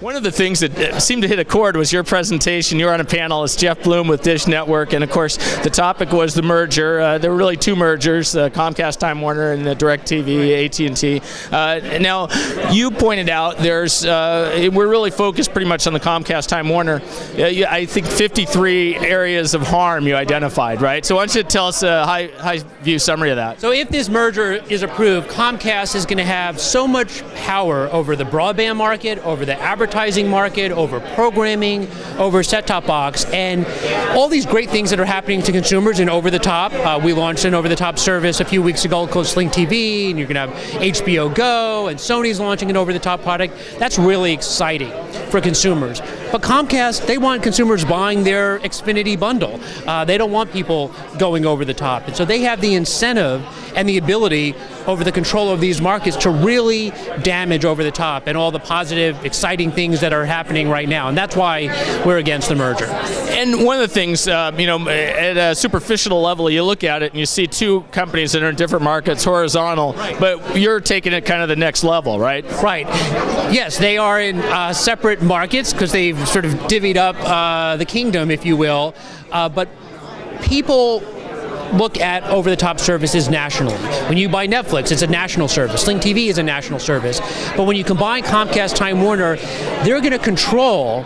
One of the things that seemed to hit a chord was your presentation. You were on a panel as Jeff Blum with Dish Network, and of course the topic was the merger. There were really two mergers, Comcast, Time Warner, and the DirecTV, AT&T. Now, you pointed out we're really focused pretty much on the Comcast, Time Warner. I think 53 areas of harm you identified, right? So why don't you tell us a high-view summary of that? So if this merger is approved, Comcast is going to have so much power over the broadband market, over the advertising market, over programming, over set-top box, and all these great things that are happening to consumers in over-the-top. We launched an over-the-top service a few weeks ago called Sling TV, and you're going to have HBO Go, and Sony's launching an over-the-top product. That's really exciting for consumers. But Comcast, they want consumers buying their Xfinity bundle. They don't want people going over the top. And so they have the incentive and the ability over the control of these markets to really damage over the top and all the positive, exciting things that are happening right now. And that's why we're against the merger. And one of the things, at a superficial level, you look at it and you see two companies that are in different markets, horizontal, but you're taking it kind of the next level, right? Right. Yes, they are in separate markets because they've sort of divvied up the kingdom, if you will. But people look at over-the-top services nationally. When you buy Netflix, it's a national service. Sling TV is a national service. But when you combine Comcast, Time Warner, they're going to control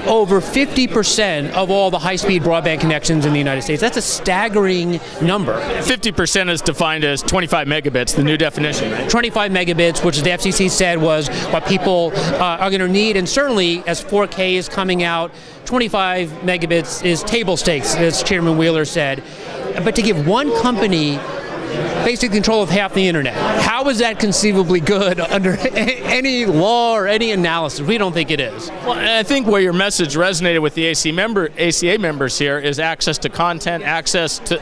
over 50% of all the high-speed broadband connections in the United States. That's a staggering number. 50% is defined as 25 megabits, the new definition, right? 25 megabits, which the FCC said was what people are going to need, and certainly as 4K is coming out, 25 megabits is table stakes, as Chairman Wheeler said. But to give one company basic control of half the internet, how is that conceivably good under any law or any analysis? We don't think it is. Well, and I think where your message resonated with the ACA members here is access to content,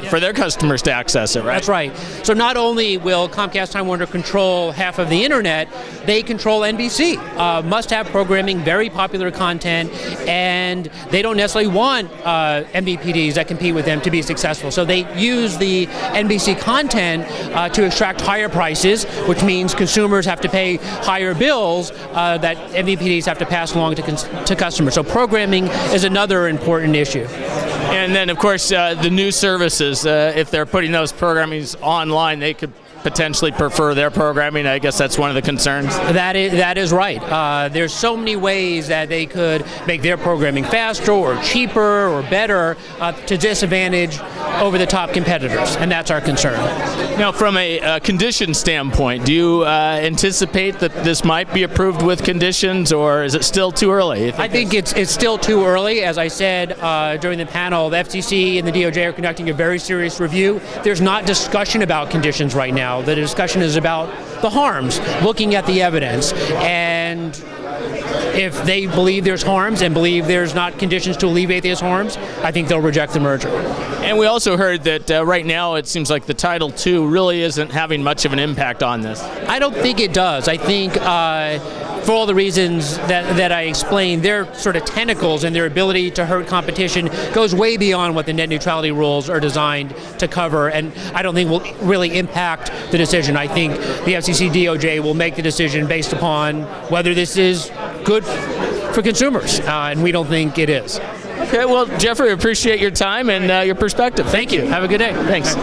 for their customers to access it, right? That's right. So not only will Comcast, Time Warner control half of the internet, they control NBC. Must-have programming, very popular content, and they don't necessarily want MVPDs that compete with them to be successful. So they use the NBC content to extract higher prices, which means consumers have to pay higher bills that MVPDs have to pass along to customers. So programming is another important issue. And then, of course, the new services, if they're putting those programmings online, they could potentially prefer their programming. I guess that's one of the concerns. That is right. There's so many ways that they could make their programming faster or cheaper or better to disadvantage over-the-top competitors, and that's our concern. Now, from a condition standpoint, do you anticipate that this might be approved with conditions, or is it still too early? I think it's still too early. As I said during the panel, the FCC and the DOJ are conducting a very serious review. There's not discussion about conditions right now. The discussion is about the harms, looking at the evidence, and if they believe there's harms and believe there's not conditions to alleviate those harms, I think they'll reject the merger. And we also heard that right now it seems like the Title II really isn't having much of an impact on this. I don't think it does. I think for all the reasons that I explained, their sort of tentacles and their ability to hurt competition goes way beyond what the net neutrality rules are designed to cover, and I don't think will really impact the decision. I think the FCC DOJ will make the decision based upon whether this is good for consumers, and we don't think it is. Okay, well, Jeffrey, appreciate your time and your perspective. Thank you. Have a good day. Thanks.